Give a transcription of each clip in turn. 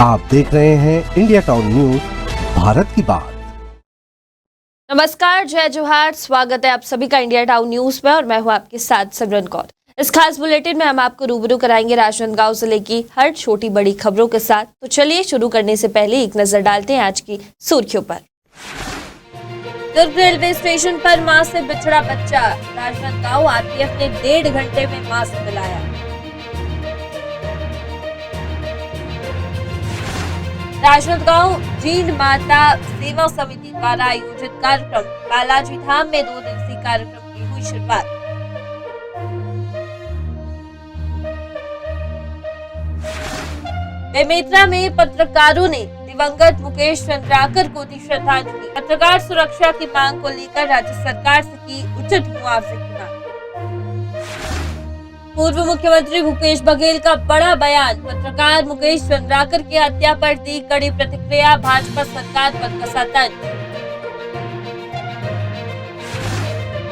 आप देख रहे हैं इंडिया टाउन न्यूज, भारत की बात। नमस्कार, जय जोहार, स्वागत है आप सभी का इंडिया टाउन न्यूज में और मैं हूं आपके साथ सिमरन कौर। इस खास बुलेटिन में हम आपको रूबरू कराएंगे राजनांदगांव जिले की हर छोटी बड़ी खबरों के साथ। तो चलिए शुरू करने से पहले एक नजर डालते हैं आज की सुर्खियों पर। दुर्ग रेलवे स्टेशन पर मां से बिछड़ा बच्चा, राजनांदगांव आरपीएफ ने 1.5 घंटे में मां से मिलाया। राजनांदगांव जींद माता सेवा समिति द्वारा आयोजित कार्यक्रम बालाजी धाम में 2 दिवसीय कार्यक्रम की हुई शुरुआत। बेमेतरा में पत्रकारों ने दिवंगत मुकेश चंद्राकर को दी श्रद्धांजलि। पत्रकार सुरक्षा की मांग को लेकर राज्य सरकार से की उचित मुआवजे की मांग। पूर्व मुख्यमंत्री भूपेश बघेल का बड़ा बयान, पत्रकार मुकेश चंद्राकर की हत्या पर दी कड़ी प्रतिक्रिया, भाजपा सरकार पर कसा तंज।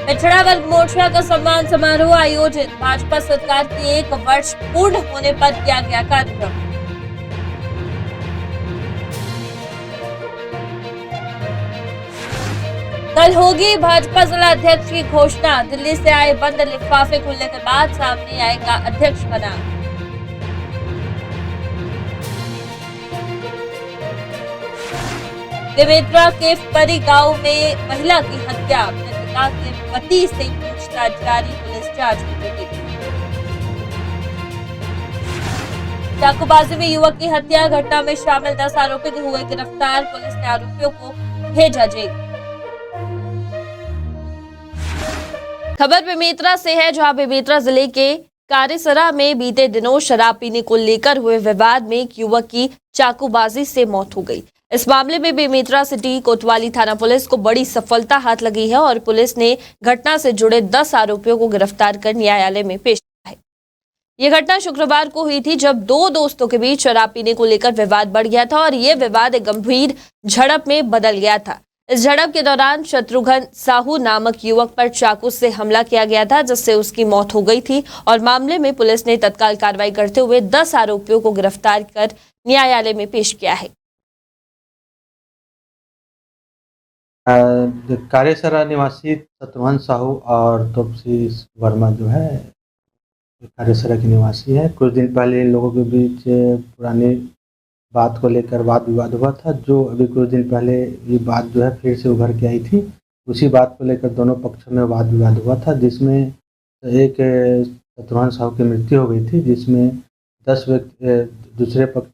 पिछड़ा वर्ग मोर्चा का सम्मान समारोह आयोजित, भाजपा सरकार के 1 वर्ष पूर्ण होने पर किया गया कार्यक्रम। कल होगी भाजपा जिला अध्यक्ष की घोषणा, दिल्ली से आए बंद लिफाफे खुलने के बाद सामने आएगा अध्यक्ष का नाम। बेमेतरा के फरी गांव में महिला की हत्या, मृतका के पति से पूछताछ जारी, पुलिस जांच में जुटी। चाकूबाजी में युवक की हत्या घटना में शामिल 10 आरोपी हुए गिरफ्तार, पुलिस ने आरोपियों को भेजा जेल। खबर बेमेतरा से है, जहां बेमेतरा जिले के कारेसरा में बीते दिनों शराब पीने को लेकर हुए विवाद में एक युवक की चाकूबाजी से मौत हो गई। इस मामले में बेमेतरा सिटी कोतवाली थाना पुलिस को बड़ी सफलता हाथ लगी है और पुलिस ने घटना से जुड़े 10 आरोपियों को गिरफ्तार कर न्यायालय में पेश किया है। यह घटना शुक्रवार को हुई थी, जब 2 दोस्तों के बीच शराब पीने को लेकर विवाद बढ़ गया था और यह विवाद एक गंभीर झड़प में बदल गया था। इस झड़प के दौरान शत्रुघ्न साहू नामक युवक पर चाकू से हमला किया गया था, जिससे उसकी मौत हो गई थी और मामले में पुलिस ने तत्काल कार्रवाई करते हुए 10 आरोपियों को गिरफ्तार कर न्यायालय में पेश किया है। कारेसरा निवासी शत्रुघ्न साहू और तोपसी वर्मा जो है कारेसरा के निवासी है। कुछ दिन पहले इन लोगों के बीच पुरानी बात को लेकर वाद विवाद हुआ था, जो अभी कुछ दिन पहले ये बात जो है फिर से उभर के आई थी। उसी बात को लेकर दोनों पक्षों में वाद विवाद हुआ था, जिसमें एक शत्रुघ्न साहू की मृत्यु हो गई थी, जिसमें 10 व्यक्ति, दूसरे पक्ष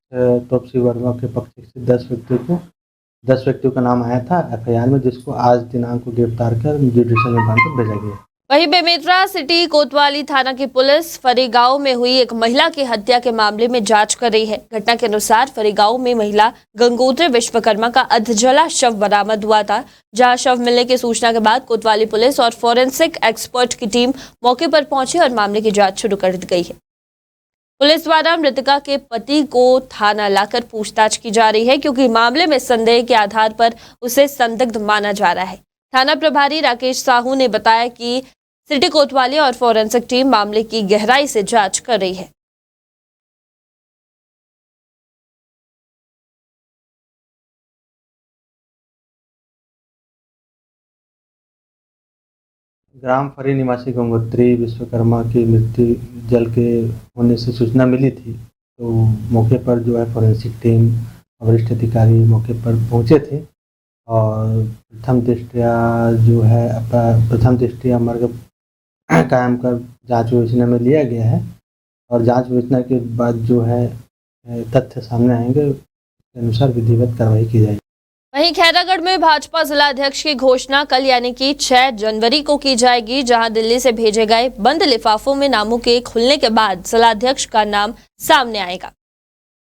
तोपसी वर्मा के पक्ष से 10 व्यक्तियों का नाम आया था एफआईआर में, जिसको आज दिनांक को गिरफ्तार कर जुडिशियल रिमांड पर भेजा गया। वहीं बेमेतरा सिटी कोतवाली थाना की पुलिस फरी गांव में हुई एक महिला की हत्या के मामले में जांच कर रही है। घटना के अनुसार फरी गांव में महिला गंगोत्री विश्वकर्मा का अधजला शव बरामद हुआ था, जहां शव मिलने की सूचना के बाद कोतवाली पुलिस और फॉरेंसिक एक्सपर्ट की टीम मौके पर पहुंची और मामले की जांच शुरू कर दी गई है। पुलिस द्वारा मृतका के पति को थाना लाकर पूछताछ की जा रही है, क्योंकि मामले में संदेह के आधार पर उसे संदिग्ध माना जा रहा है। थाना प्रभारी राकेश साहू ने बताया कि सिटी कोतवाली और फॉरेंसिक टीम मामले की गहराई से जांच कर रही है। ग्राम फरी निवासी गंगोत्री विश्वकर्मा की मृत्यु जल के होने से सूचना मिली थी, तो मौके पर जो है फॉरेंसिक टीम और वरिष्ठ अधिकारी मौके पर पहुंचे थे और प्रथम दृष्टया मर्ग कायम कर जांच विवेचना में लिया गया है और जांच विवेचना के बाद जो है तथ्य सामने आएंगे, उसके अनुसार विधिवत कार्रवाई की जाएगी। वहीं खैरागढ़ में भाजपा जिला अध्यक्ष की घोषणा कल यानी कि 6 जनवरी को की जाएगी, जहां दिल्ली से भेजे गए बंद लिफाफों में नामों के खुलने के बाद जिला अध्यक्ष का नाम सामने आएगा।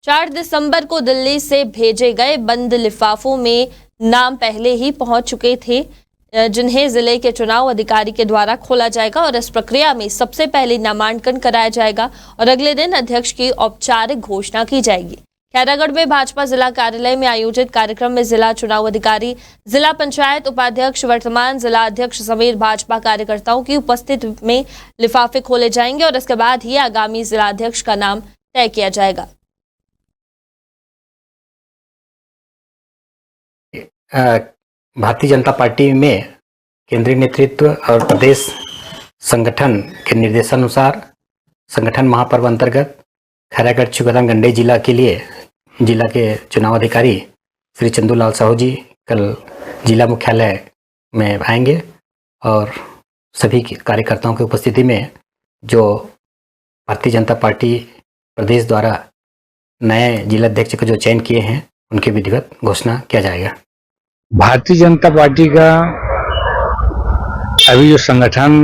4 दिसंबर को दिल्ली से भेजे गए बंद लिफाफों में नाम पहले ही पहुंच चुके थे, जिन्हें जिले के चुनाव अधिकारी के द्वारा खोला जाएगा और इस प्रक्रिया में सबसे पहले नामांकन कराया जाएगा और अगले दिन अध्यक्ष की औपचारिक घोषणा की जाएगी। खैरागढ़ में भाजपा जिला कार्यालय में आयोजित कार्यक्रम में जिला चुनाव अधिकारी, जिला पंचायत उपाध्यक्ष, वर्तमान जिला अध्यक्ष समेत भाजपा कार्यकर्ताओं की उपस्थिति में लिफाफे खोले जाएंगे और इसके बाद ही आगामी जिला अध्यक्ष का नाम तय किया जाएगा। भारतीय जनता पार्टी में केंद्रीय नेतृत्व और प्रदेश संगठन के निर्देशानुसार संगठन महापर्व अंतर्गत खैरागढ़ चुगदन गंडई जिला के लिए जिला के चुनाव अधिकारी श्री चंदूलाल साहू जी कल जिला मुख्यालय में आएंगे और सभी कार्यकर्ताओं की उपस्थिति में जो भारतीय जनता पार्टी प्रदेश द्वारा नए जिलाध्यक्ष को जो चयन किए हैं उनकी विधिवत घोषणा किया जाएगा। भारतीय जनता पार्टी का अभी जो संगठन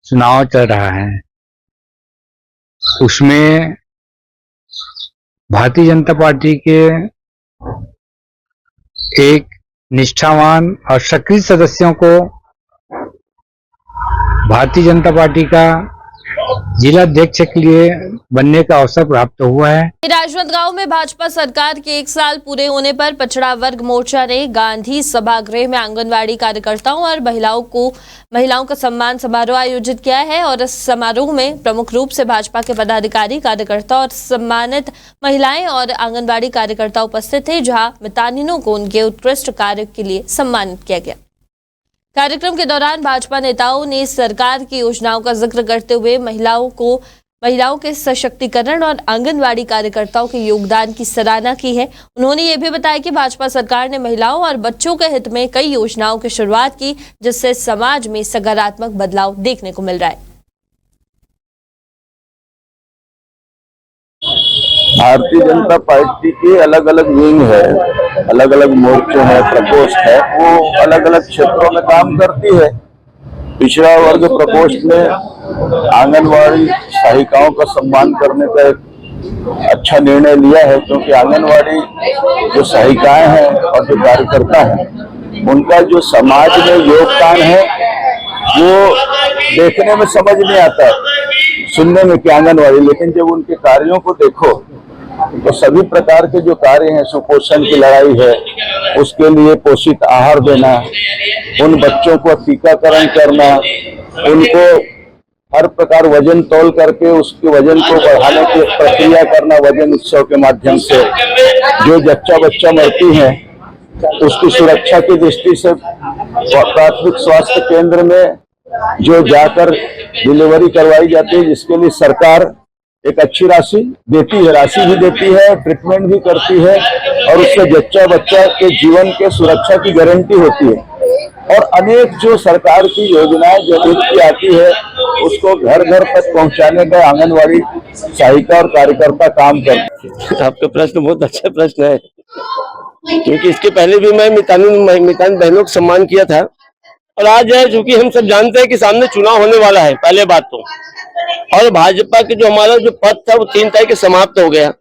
चुनाव चल रहा है उसमें भारतीय जनता पार्टी के एक निष्ठावान और सक्रिय सदस्यों को भारतीय जनता पार्टी का जिलाध्यक्ष के लिए बनने का अवसर प्राप्त हुआ है। राजनांदगांव में भाजपा सरकार के 1 साल पूरे होने पर पछड़ा वर्ग मोर्चा ने गांधी सभागृह में आंगनवाड़ी कार्यकर्ताओं और महिलाओं का सम्मान समारोह आयोजित किया है और इस समारोह में प्रमुख रूप से भाजपा के पदाधिकारी कार्यकर्ता और सम्मानित महिलाएं और आंगनवाड़ी कार्यकर्ता उपस्थित थे, जहां मितानिनों को उनके उत्कृष्ट कार्य के लिए सम्मानित किया गया। कार्यक्रम के दौरान भाजपा नेताओं ने सरकार की योजनाओं का जिक्र करते हुए महिलाओं के सशक्तिकरण और आंगनवाड़ी कार्यकर्ताओं के योगदान की सराहना की है। उन्होंने ये भी बताया कि भाजपा सरकार ने महिलाओं और बच्चों के हित में कई योजनाओं की शुरुआत की, जिससे समाज में सकारात्मक बदलाव देखने को मिल रहा है। भारतीय जनता पार्टी के अलग अलग विंग है, अलग अलग मोर्चे हैं, प्रकोष्ठ है, वो अलग अलग क्षेत्रों में काम करती है। पिछड़ा वर्ग प्रकोष्ठ में आंगनवाड़ी सहायिकाओं का सम्मान करने का एक अच्छा निर्णय लिया है, क्योंकि आंगनवाड़ी जो सहायिकाएं हैं और जो कार्यकर्ता हैं उनका जो समाज में योगदान है वो देखने में समझ नहीं आता, सुनने में कि आंगनवाड़ी, लेकिन जब उनके कार्यों को देखो तो सभी प्रकार के जो कार्य हैं, सुपोषण की लड़ाई है, उसके लिए पोषित आहार देना, उन बच्चों को टीकाकरण करना, उनको हर प्रकार वजन तौल करके उसके वजन को बढ़ाने की प्रक्रिया करना, वजन उत्सव के माध्यम से जो बच्चा मरती है उसकी सुरक्षा की दृष्टि से प्राथमिक स्वास्थ्य केंद्र में जो जाकर डिलीवरी करवाई जाती है, जिसके लिए सरकार एक अच्छी राशि देती है, राशि भी देती है, ट्रीटमेंट भी करती है और उससे बच्चा के जीवन के सुरक्षा की गारंटी होती है। और अनेक जो सरकार की योजनाएं जनहित की आती है उसको घर घर तक पहुंचाने का आंगनवाड़ी सहायिका और कार्यकर्ता काम करते हैं। आपका प्रश्न बहुत अच्छा प्रश्न है, क्योंकि इसके पहले भी मैं मितान बहनों को सम्मान किया था और आज है, चूंकि हम सब जानते हैं कि सामने चुनाव होने वाला है, पहले बात तो, और भाजपा के जो हमारा जो पद था वो 3 तारीख के समाप्त हो गया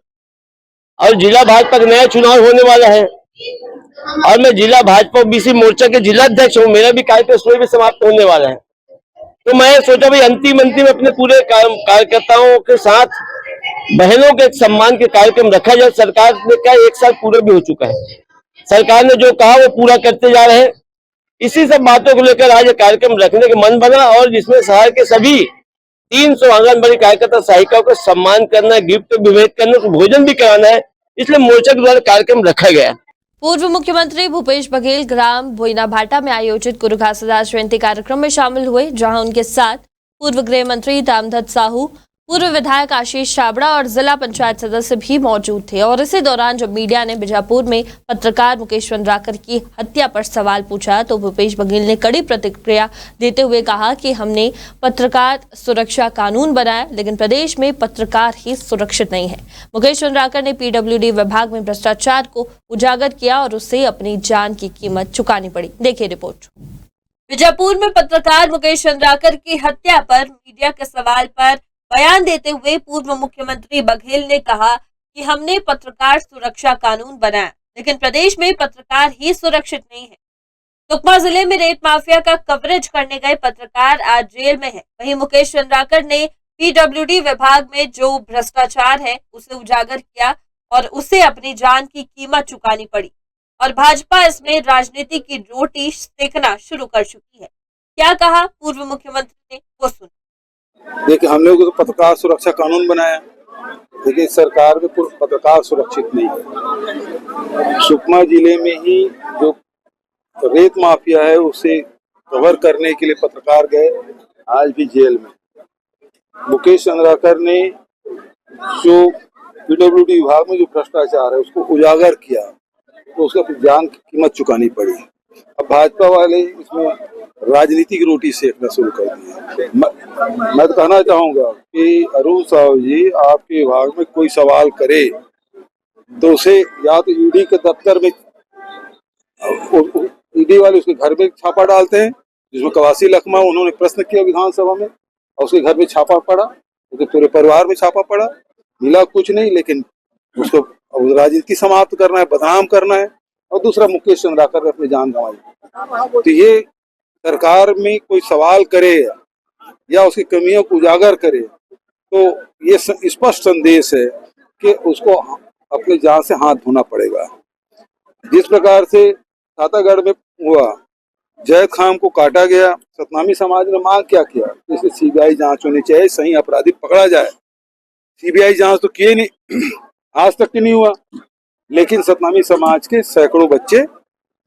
और जिला भाजपा का नया चुनाव होने वाला है और मैं जिला भाजपा ओबीसी मोर्चा के जिलाध्यक्ष हूँ, मेरा भी कार्यक्रम भी समाप्त होने वाला है। तो मैं सोचा भाई अंतिम अपने पूरे कार्यकर्ताओं के साथ बहनों के सम्मान के कार्यक्रम रखा जाए। सरकार ने क्या 1 साल पूरा भी हो चुका है, सरकार ने जो कहा वो पूरा करते जा रहे हैं। इसी सब बातों को लेकर आज कार्यक्रम रखने का मन बना और जिसमें शहर के सभी 300 आंगनबाड़ी कार्यकर्ता सहायिकाओं का सम्मान करना, गिफ्ट विभेद करना, भोजन भी कराना है, इसलिए मोर्चा के द्वारा कार्यक्रम रखा गया। पूर्व मुख्यमंत्री भूपेश बघेल ग्राम भोइनाभाटा में आयोजित गुरु घासीदास जयंती कार्यक्रम में शामिल हुए, जहां उनके साथ पूर्व गृह मंत्री तामध्वज साहू, पूर्व विधायक आशीष छाबड़ा और जिला पंचायत सदस्य भी मौजूद थे। और इसी दौरान जब मीडिया ने बीजापुर में पत्रकार मुकेश चंद्राकर की हत्या पर सवाल पूछा तो भूपेश बघेल ने कड़ी प्रतिक्रिया देते हुए कहा कि हमने पत्रकार सुरक्षा कानून बनाया, लेकिन प्रदेश में पत्रकार ही सुरक्षित नहीं है। मुकेश चंद्राकर ने पीडब्ल्यूडी विभाग में भ्रष्टाचार को उजागर किया और उससे अपनी जान की कीमत चुकानी पड़ी। देखिए रिपोर्ट। बीजापुर में पत्रकार मुकेश चंद्राकर की हत्या पर मीडिया के सवाल पर बयान देते हुए पूर्व मुख्यमंत्री बघेल ने कहा कि हमने पत्रकार सुरक्षा कानून बनाया, लेकिन प्रदेश में पत्रकार ही सुरक्षित नहीं है। सुकमा जिले में रेत माफिया का कवरेज करने गए पत्रकार आज जेल में है। वहीं मुकेश चंद्राकर ने पीडब्ल्यूडी विभाग में जो भ्रष्टाचार है उसे उजागर किया और उसे अपनी जान की कीमत चुकानी पड़ी और भाजपा इसमें राजनीति की रोटी सेकना शुरू कर चुकी है। क्या कहा पूर्व मुख्यमंत्री ने, वो सुन। देखिए, हम लोगों को पत्रकार सुरक्षा कानून बनाया, देखिए, सरकार में कोई पत्रकार सुरक्षित नहीं है। सुकमा जिले में ही जो रेत माफिया है उसे कवर करने के लिए पत्रकार गए, आज भी जेल में। मुकेश चंद्राकर ने जो पीडब्ल्यूडी विभाग में जो भ्रष्टाचार है उसको उजागर किया, तो उसका फिर जान की कीमत चुकानी पड़ी। अब भाजपा वाले इसमें राजनीतिक रोटी सेकना शुरू कर दिए। मैं तो कहना चाहूंगा कि अरुण साहू जी, आपके विभाग में कोई सवाल करे तो उसे या तो ईडी के दफ्तर में, ईडी वाले उसके घर में छापा डालते हैं, जिसमें कवासी लखमा उन्होंने प्रश्न किया विधानसभा में और उसके घर में छापा पड़ा, उसके पूरे परिवार में छापा पड़ा, मिला कुछ नहीं। लेकिन उसको राजनीति समाप्त करना है, बदनाम करना है। और दूसरा, मुकेश चंद्राकर ने अपनी जान गंवाई। तो ये सरकार में कोई सवाल करे या उसकी कमियों को उजागर करे तो ये स्पष्ट संदेश है कि उसको अपनी जान से हाथ धोना पड़ेगा। जिस प्रकार से छातागढ़ में हुआ, जैद खान को काटा गया, सतनामी समाज ने मांग क्या किया, इसलिए सीबीआई जांच होनी चाहिए, सही अपराधी पकड़ा जाए। सीबीआई जांच तो किए नहीं, आज तक नहीं हुआ। लेकिन सतनामी समाज के सैकड़ों बच्चे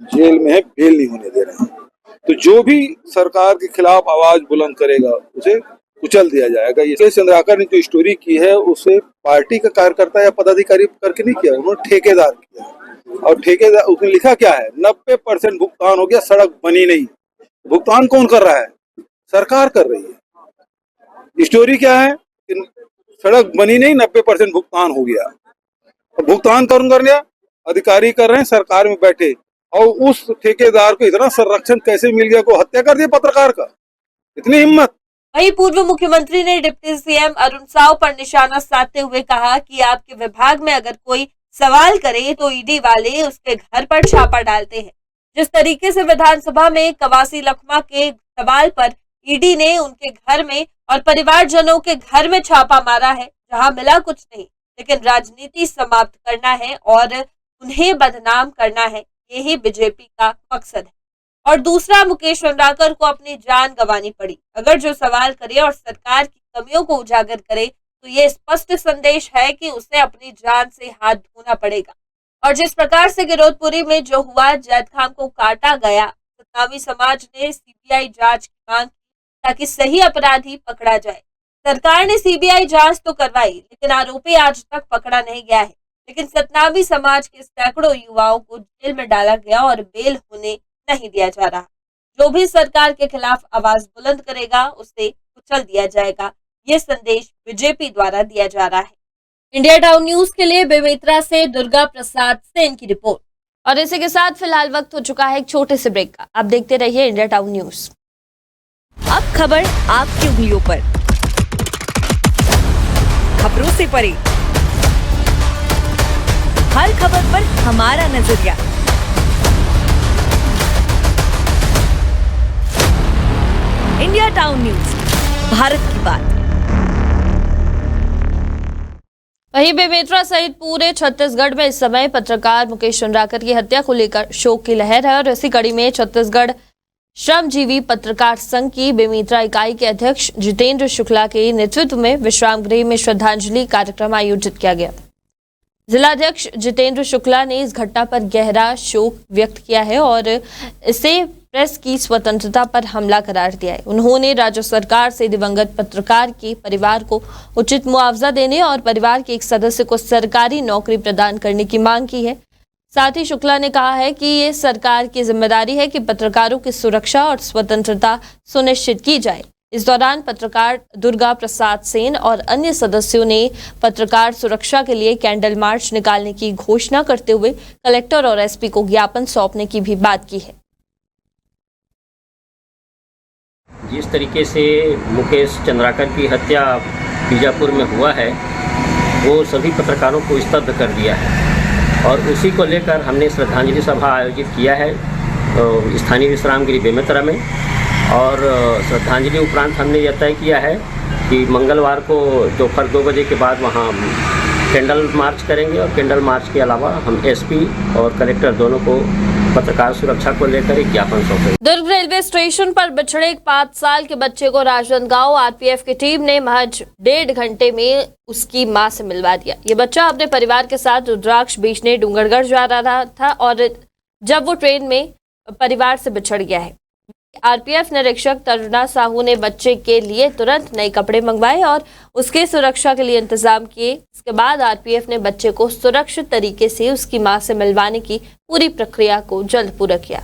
जेल में है, बेल नहीं होने दे रहे हैं। तो जो भी सरकार के खिलाफ आवाज बुलंद करेगा उसे कुचल दिया जाएगा। ये चंद्राकर ने जो स्टोरी की है उसे पार्टी का कार्यकर्ता या पदाधिकारी करके नहीं किया, उन्होंने ठेकेदार किया। और ठेकेदार, उसने लिखा क्या है, 90% भुगतान हो गया, सड़क बनी नहीं। भुगतान कौन कर रहा है? सरकार कर रही है। स्टोरी क्या है, सड़क बनी नहीं, 90% भुगतान हो गया। भुगतान कौन कर लिया? अधिकारी कर रहे हैं, सरकार में बैठे। और उस ठेकेदार को इतना संरक्षण कैसे मिल गया, को हत्या कर दिया पत्रकार का, इतनी हिम्मत। वहीं पूर्व मुख्यमंत्री ने डिप्टी सीएम अरुण साव पर निशाना साधते हुए कहा कि आपके विभाग में अगर कोई सवाल करे तो ईडी वाले उसके घर पर छापा डालते हैं। जिस तरीके से विधानसभा में कवासी लखमा के सवाल पर ईडी ने उनके घर में और परिवारजनों के घर में छापा मारा है, जहां मिला कुछ नहीं, लेकिन राजनीति समाप्त करना है और उन्हें बदनाम करना है, यही बीजेपी का मकसद है। और दूसरा, मुकेश चंद्राकर को अपनी जान गंवानी पड़ी। अगर जो सवाल करे और सरकार की कमियों को उजागर करे तो ये स्पष्ट संदेश है कि उसे अपनी जान से हाथ धोना पड़ेगा। और जिस प्रकार से गिरौदपुरी में जो हुआ, जैद खान को काटा गया, सतनामी समाज ने सीबीआई जांच की मांग की ताकि सही अपराधी पकड़ा जाए। सरकार ने सीबीआई जांच तो करवाई, लेकिन आरोपी आज तक पकड़ा नहीं गया है। लेकिन सतनामी समाज के सैकड़ों युवाओं को जेल में डाला गया और बेल होने नहीं दिया जा रहा। जो भी सरकार के खिलाफ आवाज बुलंद करेगा उसे कुचल दिया जाएगा, ये संदेश बीजेपी द्वारा दिया जा रहा है। इंडिया टाउन न्यूज के लिए बेमेतरा से दुर्गा प्रसाद सेन की रिपोर्ट। और इसी के साथ फिलहाल वक्त हो चुका है एक छोटे से ब्रेक का। आप देखते रहिए इंडिया टाउन न्यूज। अब खबर आपकी उंगलियों पर, खबरों से परे, हर खबर पर हमारा नजरिया। इंडिया टाउन न्यूज, भारत की बात। वहीं बेमेतरा सहित पूरे छत्तीसगढ़ में इस समय पत्रकार मुकेश चंद्राकर की हत्या को लेकर शोक की लहर है। और इसी कड़ी में छत्तीसगढ़ श्रमजीवी पत्रकार संघ की बेमेतरा इकाई के अध्यक्ष जितेंद्र शुक्ला के नेतृत्व में विश्राम गृह में श्रद्धांजलि कार्यक्रम आयोजित किया गया। जिलाध्यक्ष जितेंद्र शुक्ला ने इस घटना पर गहरा शोक व्यक्त किया है और इसे प्रेस की स्वतंत्रता पर हमला करार दिया है। उन्होंने राज्य सरकार से दिवंगत पत्रकार के परिवार को उचित मुआवजा देने और परिवार के एक सदस्य को सरकारी नौकरी प्रदान करने की मांग की है। साथ ही शुक्ला ने कहा है कि ये सरकार की जिम्मेदारी है कि पत्रकारों की सुरक्षा और स्वतंत्रता सुनिश्चित की जाए। इस दौरान पत्रकार दुर्गा प्रसाद सेन और अन्य सदस्यों ने पत्रकार सुरक्षा के लिए कैंडल मार्च निकालने की घोषणा करते हुए कलेक्टर और एसपी को ज्ञापन सौंपने की भी बात की है। जिस तरीके से मुकेश चंद्राकर की हत्या बीजापुर में हुआ है वो सभी पत्रकारों को स्तब्ध कर दिया है और उसी को लेकर हमने श्रद्धांजलि सभा आयोजित किया है स्थानीय विश्राम गृह बेमेतरा में। और श्रद्धांजलि उपरांत हमने यह तय किया है कि मंगलवार को दोपहर 2 बजे के बाद वहाँ कैंडल मार्च करेंगे और कैंडल मार्च के अलावा हम एसपी और कलेक्टर दोनों को पत्रकार सुरक्षा को लेकर एक ज्ञापन सौंपे। दुर्ग रेलवे स्टेशन पर बिछड़े एक 5 साल के बच्चे को राजनांदगांव आरपीएफ की टीम ने महज 1.5 घंटे में उसकी मां से मिलवा दिया। ये बच्चा अपने परिवार के साथ रुद्राक्ष बेचने डूंगरगढ़ जा रहा था और जब वो ट्रेन में परिवार से बिछड़ गया है। आरपीएफ निरीक्षक तरुणा साहू ने बच्चे के लिए तुरंत नए कपड़े मंगवाए और उसके सुरक्षा के लिए इंतजाम किए। इसके बाद आरपीएफ ने बच्चे को सुरक्षित तरीके से उसकी मां से मिलवाने की पूरी प्रक्रिया को जल्द पूरा किया।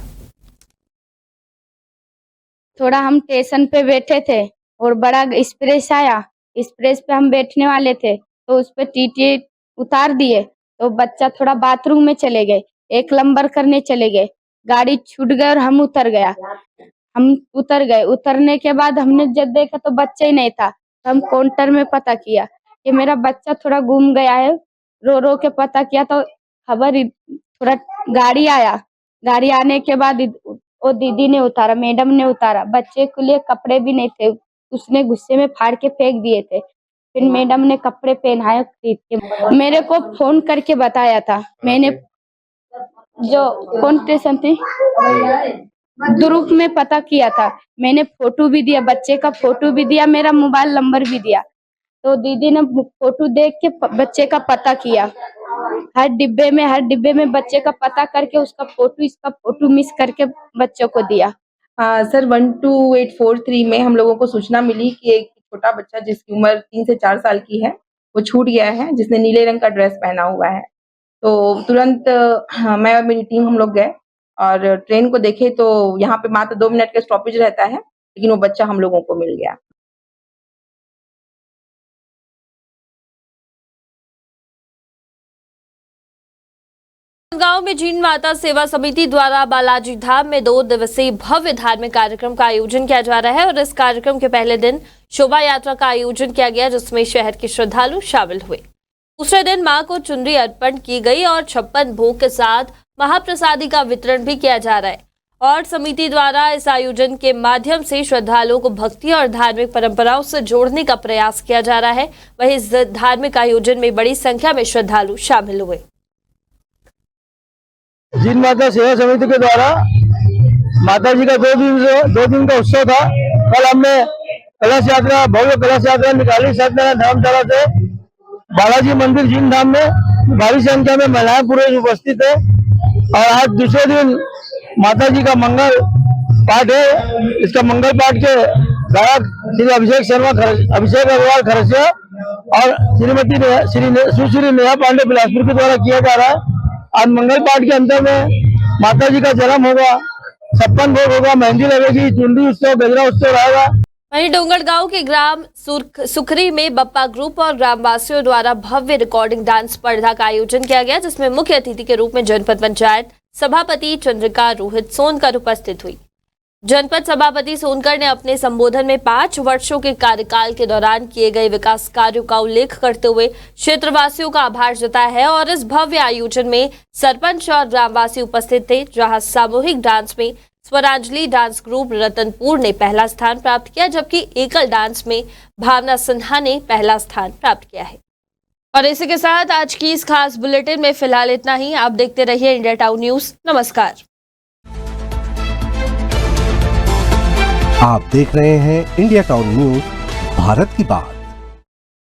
थोड़ा हम स्टेशन पे बैठे थे और बड़ा एक्सप्रेस आया। एक्सप्रेस पे हम बैठने वाले थे तो उस पे टीटी उतार दिए तो बच्चा थोड़ा बाथरूम में चले गए, 1 नंबर करने चले गए, गाड़ी छूट गई और हम उतर गए। उतरने के बाद हमने जब देखा तो बच्चा ही नहीं था। तो हम काउंटर में पता किया कि मेरा बच्चा थोड़ा गुम गया है। रो रो के पता किया तो खबर थोड़ा गाड़ी आया। गाड़ी आने के बाद वो दीदी ने उतारा, मैडम ने उतारा। बच्चे के लिए कपड़े भी नहीं थे, उसने गुस्से में फाड़ के फेंक दिए थे। फिर मैडम ने कपड़े पहनाए खरीद के। मेरे को फोन करके बताया था। मैंने जो कौन स्टेशन थी दुर्ग में पता किया था। मैंने फोटो भी दिया, बच्चे का फोटो भी दिया, मेरा मोबाइल नंबर भी दिया। तो दीदी ने फोटो देख के बच्चे का पता किया। हर डिब्बे में बच्चे का पता करके उसका फोटो, इसका फोटो मिस करके बच्चों को दिया। सर 12843 में हम लोगों को सूचना मिली कि एक छोटा बच्चा जिसकी उम्र 3 से 4 साल की है वो छूट गया है, जिसने नीले रंग का ड्रेस पहना हुआ है। तो तुरंत मैं और मेरी टीम हम लोग गए और ट्रेन को देखे तो यहाँ पे मात्र 2 मिनट का स्टॉपेज रहता है, लेकिन वो बच्चा हम लोगों को मिल गया। गांव में जीन माता सेवा समिति द्वारा बालाजी धाम में 2 दिवसीय भव्य धार्मिक कार्यक्रम का आयोजन किया जा रहा है और इस कार्यक्रम के पहले दिन शोभा यात्रा का आयोजन किया गया, जिसमें शहर के श्रद्धालु शामिल हुए। दूसरे दिन मां को चुनरी अर्पण की गई और 56 भोग के साथ महाप्रसादी का वितरण भी किया जा रहा है। और समिति द्वारा इस आयोजन के माध्यम से श्रद्धालुओं को भक्ति और धार्मिक परंपराओं से जोड़ने का प्रयास किया जा रहा है। वहीं इस धार्मिक आयोजन में बड़ी संख्या में श्रद्धालु शामिल हुए। जीन माता सेवा समिति के द्वारा माता जी का 2 दिन का उत्सव था। कल हमने कलश यात्रा, भव्य कलश यात्रा निकाली सत्यनारायण धर्मशाला से बालाजी मंदिर जीन धाम में। भारी संख्या में महिलाएं पुरुष उपस्थित है और आज दूसरे दिन माता जी का मंगल पाठ है। इसका मंगल पाठ के गायक श्री अभिषेक अग्रवाल खरसिया और श्रीमती सुश्री नेहा पांडे बिलासपुर के द्वारा किया जा रहा है। आज मंगल पाठ के अंतर में माता जी का जन्म होगा, 56 भोग होगा, मेहंदी लगेगी, चुनरी उत्सव, गजरा उत्सव रहेगा। वहीं डोंगरगांव के ग्राम सुखरी में बप्पा ग्रुप और ग्रामवासियों द्वारा भव्य रिकॉर्डिंग डांस स्पर्धा का आयोजन किया गया, जिसमें मुख्य अतिथि के रूप में जनपद पंचायत सभापति चंद्रिका रोहित सोनकर उपस्थित हुई। जनपद सभापति सोनकर ने अपने संबोधन में 5 वर्षों के कार्यकाल के दौरान किए गए विकास कार्यों का उल्लेख करते हुए क्षेत्रवासियों का आभार जताया है और इस भव्य आयोजन में सरपंच और ग्रामवासी उपस्थित थे, जहां सामूहिक डांस में स्वरांजलि डांस ग्रुप रतनपुर ने पहला स्थान प्राप्त किया, जबकि एकल डांस में भावना सिन्हा ने पहला स्थान प्राप्त किया है। और इसी के साथ आज की इस खास बुलेटिन में फिलहाल इतना ही। आप देखते रहिए इंडिया टाउन न्यूज। नमस्कार। आप देख रहे हैं इंडिया टाउन न्यूज, भारत की बात।